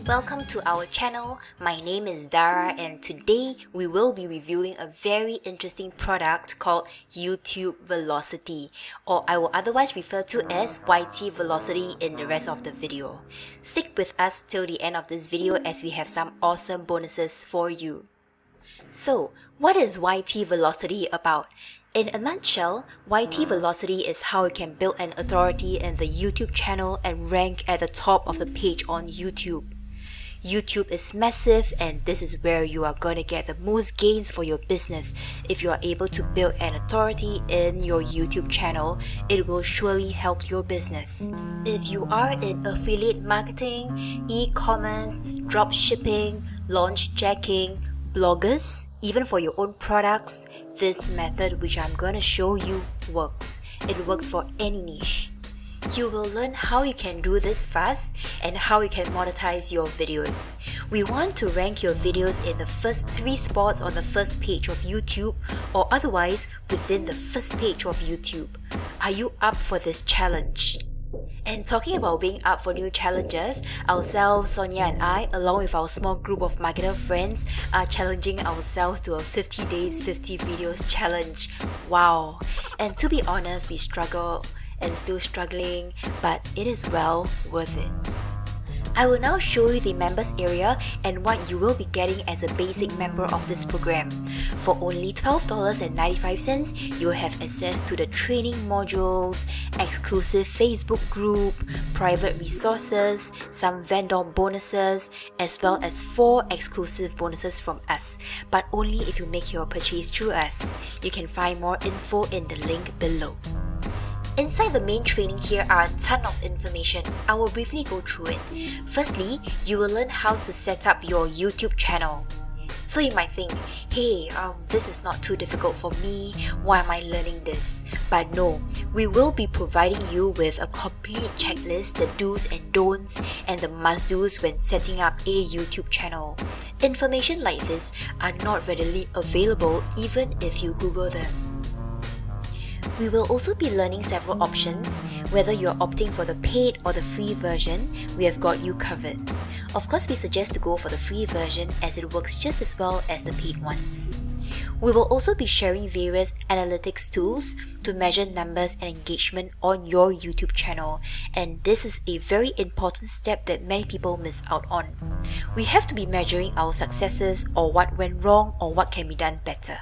Welcome to our channel. My name is Dara and today we will be reviewing a very interesting product called YouTube Velocity, or I will otherwise refer to as YT Velocity in the rest of the video. Stick with us till the end of this video as we have some awesome bonuses for you. So, what is YT Velocity about? In a nutshell, YT Velocity is how you can build an authority in the YouTube channel and rank at the top of the page on YouTube. YouTube is massive and this is where you are going to get the most gains for your business. If you are able to build an authority in your YouTube channel, it will surely help your business. If you are in affiliate marketing, e-commerce, drop shipping, launch jacking, bloggers, even for your own products, this method which I'm going to show you works. It works for any niche. You will learn how you can do this fast and how you can monetize your videos. We want to rank your videos in the first 3 spots on the first page of YouTube or otherwise within the first page of YouTube. Are you up for this challenge? And talking about being up for new challenges, ourselves, Sonia and I, along with our small group of marketer friends, are challenging ourselves to a 50 days 50 videos challenge. Wow! And to be honest, we struggle and still struggling, but it is well worth it. I will now show you the members area and what you will be getting as a basic member of this program. For only $12.95, you will have access to the training modules, exclusive Facebook group, private resources, some vendor bonuses, as well as 4 exclusive bonuses from us, but only if you make your purchase through us. You can find more info in the link below. Inside the main training here are a ton of information. I will briefly go through it. Firstly, you will learn how to set up your YouTube channel. So you might think, hey, this is not too difficult for me, why am I learning this? But no, we will be providing you with a complete checklist, the do's and don'ts, and the must-dos when setting up a YouTube channel. Information like this are not readily available even if you Google them. We will also be learning several options. Whether you're opting for the paid or the free version, we have got you covered. Of course, we suggest to go for the free version as it works just as well as the paid ones. We will also be sharing various analytics tools to measure numbers and engagement on your YouTube channel, and this is a very important step that many people miss out on. We have to be measuring our successes or what went wrong or what can be done better.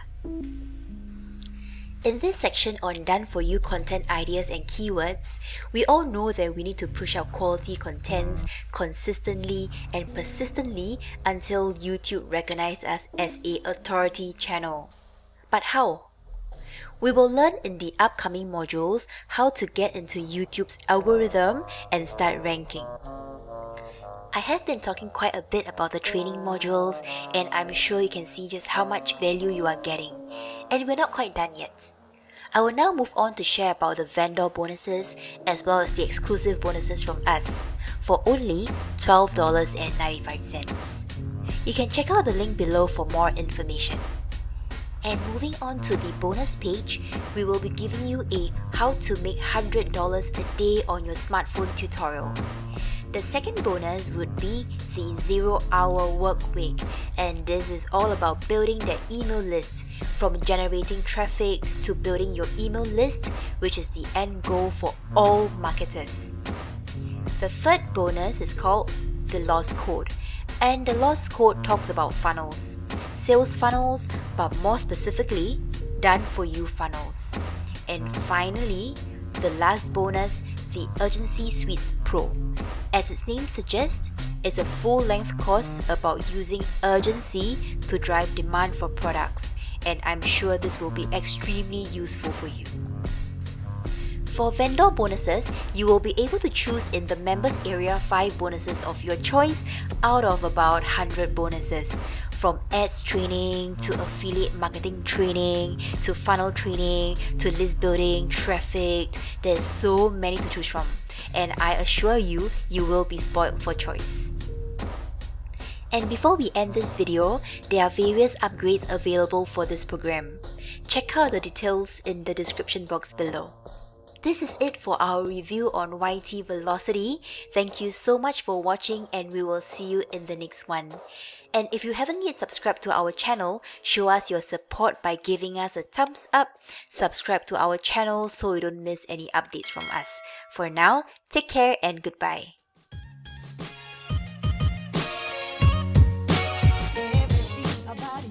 In this section on done for you content ideas and keywords, we all know that we need to push out quality contents consistently and persistently until YouTube recognizes us as an authority channel. But how? We will learn in the upcoming modules how to get into YouTube's algorithm and start ranking. I have been talking quite a bit about the training modules and I'm sure you can see just how much value you are getting. And we're not quite done yet. I will now move on to share about the vendor bonuses as well as the exclusive bonuses from us for only $12.95. You can check out the link below for more information. And moving on to the bonus page, we will be giving you a how to make $100 a day on your smartphone tutorial. The second bonus would be the 0-hour work week, and this is all about building that email list, from generating traffic to building your email list, which is the end goal for all marketers. The third bonus is called the lost code, and the lost code talks about funnels, sales funnels, but more specifically, done for you funnels. And finally, the last bonus, the Urgency Suites Pro. As its name suggests, it's a full-length course about using urgency to drive demand for products, and I'm sure this will be extremely useful for you. For vendor bonuses, you will be able to choose in the members area 5 bonuses of your choice out of about 100 bonuses. From ads training, to affiliate marketing training, to funnel training, to list building, traffic, there's so many to choose from. And I assure you, you will be spoiled for choice. And before we end this video, there are various upgrades available for this program. Check out the details in the description box below. This is it for our review on YT Velocity. Thank you so much for watching, and we will see you in the next one. And if you haven't yet subscribed to our channel, show us your support by giving us a thumbs up. Subscribe to our channel so you don't miss any updates from us. For now, take care and goodbye.